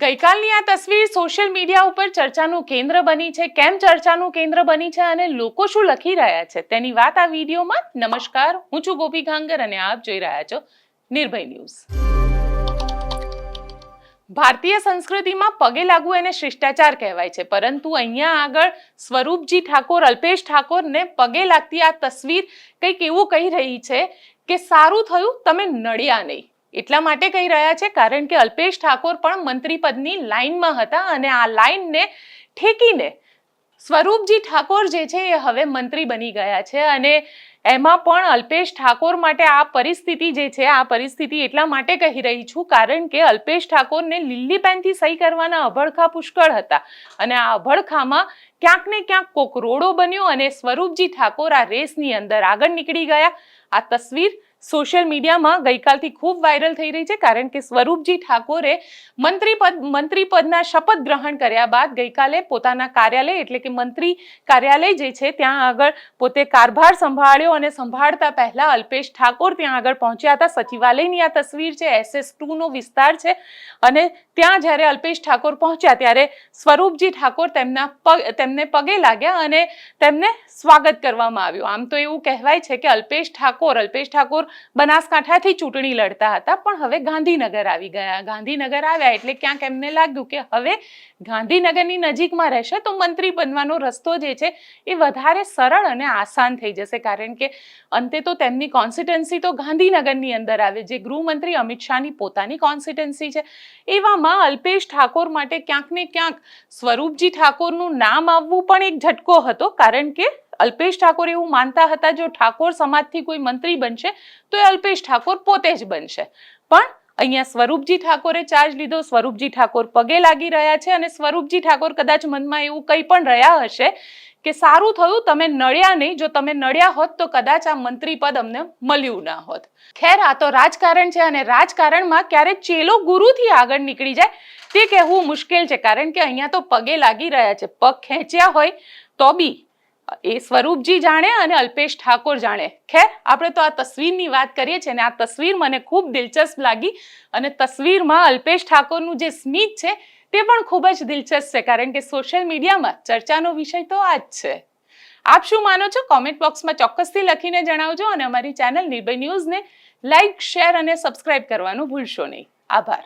ગઈકાલની આ તસવીર social media ઉપર ચર્ચાનું કેન્દ્ર બની છે. કેમ ચર્ચાનું કેન્દ્ર બની છે અને લોકો શું લખી રહ્યા છે તેની વાત આ વિડીયોમાં. નમસ્કાર, હું છું ગોપી ખાંગર અને આપ જોઈ રહ્યા છો નિર્ભય ન્યૂઝ. ભારતીય સંસ્કૃતિમાં પગે લાગવું એને શિષ્ટાચાર કહેવાય છે, પરંતુ અહીંયા આગળ સ્વરૂપજી ઠાકોર, અલ્પેશ ઠાકોરને પગે લાગતી આ તસવીર કંઈક એવું કહી રહી છે કે સારું થયું તમે નડ્યા નહીં. એટલા માટે કહી રહ્યા છે કારણ કે અલ્પેશ ઠાકોર પણ મંત્રી પદની લાઈનમાં હતા અને આ લાઈનને ઠેકીને સ્વરૂપજી ઠાકોર જે છે એ હવે મંત્રી બની ગયા છે. અને એમાં પણ અલ્પેશ ઠાકોર માટે આ પરિસ્થિતિ જે છે, આ પરિસ્થિતિ એટલા માટે કહી રહી છું કારણ કે અલ્પેશ ઠાકોરને લીલી પેનથી સહી કરવાના અભડખા પુષ્કળ હતા અને આ અભડખામાં ક્યાંક ને ક્યાંક કોક રોડો બન્યો અને સ્વરૂપજી ઠાકોર આ રેસની અંદર આગળ નીકળી ગયા. આ તસવીર સોશિયલ મીડિયામાં ગઈકાલથી ખૂબ વાયરલ થઈ રહી છે કારણ કે સ્વરૂપજી ઠાકોરે મંત્રી પદના શપથ ગ્રહણ કર્યા બાદ ગઈકાલે પોતાના કાર્યાલય એટલે કે મંત્રી કાર્યાલય જે છે ત્યાં આગળ પોતે કારભાર સંભાળ્યો અને સંભાળતા પહેલા અલ્પેશ ઠાકોર ત્યાં આગળ પહોંચ્યા હતા. સચિવાલયની આ તસવીર છે, SS2 નો વિસ્તાર છે અને ત્યાં જ્યારે અલ્પેશ ઠાકોર પહોંચ્યા ત્યારે સ્વરૂપજી ઠાકોર તેમને પગે લાગ્યા અને તેમને સ્વાગત કરવામાં આવ્યું. આમ તો એવું કહેવાય છે કે અલ્પેશ ઠાકોર બનાસકાંઠાથી ચૂંટણી લડતા હતા પણ હવે ગાંધીનગર આવી ગયા. ગાંધીનગર આવ્યા એટલે ક્યાંક એમને લાગ્યું કે હવે ગાંધીનગરની નજીકમાં રહેશે તો મંત્રી બનવાનો રસ્તો જે છે એ વધારે સરળ અને આસાન થઈ જશે કારણ કે અંતે તો તેમની કોન્સ્ટિટ્યુન્સી તો ગાંધીનગરની અંદર આવે જે ગૃહમંત્રી અમિત શાહની પોતાની કોન્સ્ટિટ્યુન્સી છે. એવામાં અલ્પેશ ઠાકોર માટે ક્યાંક ને ક્યાંક સ્વરૂપજી ઠાકોરનું નામ આવવું પણ એક ઝટકો હતો કારણ કે અલ્પેશ ઠાકોર એવું માનતા હતા જો ઠાકોર સમાજથી કોઈ મંત્રી બનશે તો એ અલ્પેશ ઠાકોર પોતે જ બનશે. પણ અહીંયા સ્વરૂપજી ઠાકોરે ચાર્જ લીધો. સ્વરૂપજી ઠાકોર પગે લાગી રહ્યા છે અને સ્વરૂપજી ઠાકોર કદાચ મનમાં એવું કંઈ પણ રહ્યા હશે કે સારું થયું તમે નડ્યા નહીં, જો તમે નડ્યા હોત તો કદાચ આ મંત્રી પદ અમને મળ્યું ના હોત. ખેર, આ તો રાજકારણ છે અને રાજકારણમાં ક્યારે ચેલો ગુરુથી આગળ નીકળી જાય તે કહેવું મુશ્કેલ છે કારણ કે અહીંયા તો પગે લાગી રહ્યા છે. પગ ખેંચ્યા હોય તો બી એ સ્વરૂપજી જાણે અને અલ્પેશ ઠાકોર જાણે. ખેર, આપણે તો આ તસવીરની વાત કરીએ છીએ અને આ તસવીર મને ખૂબ દિલચસ્પ લાગી અને તસવીરમાં અલ્પેશ ઠાકોરનું જે સ્મિત છે તે પણ ખૂબ જ દિલચસ્પ છે કારણ કે સોશિયલ મીડિયામાં ચર્ચાનો વિષય તો આ જ છે. આપ શું માનો છો? કોમેન્ટ બોક્સમાં ચોક્કસથી લખીને જણાવજો અને અમારી ચેનલ નિર્ભય ન્યૂઝને લાઇક, શેર અને સબસ્ક્રાઇબ કરવાનું ભૂલશો નહીં. આભાર.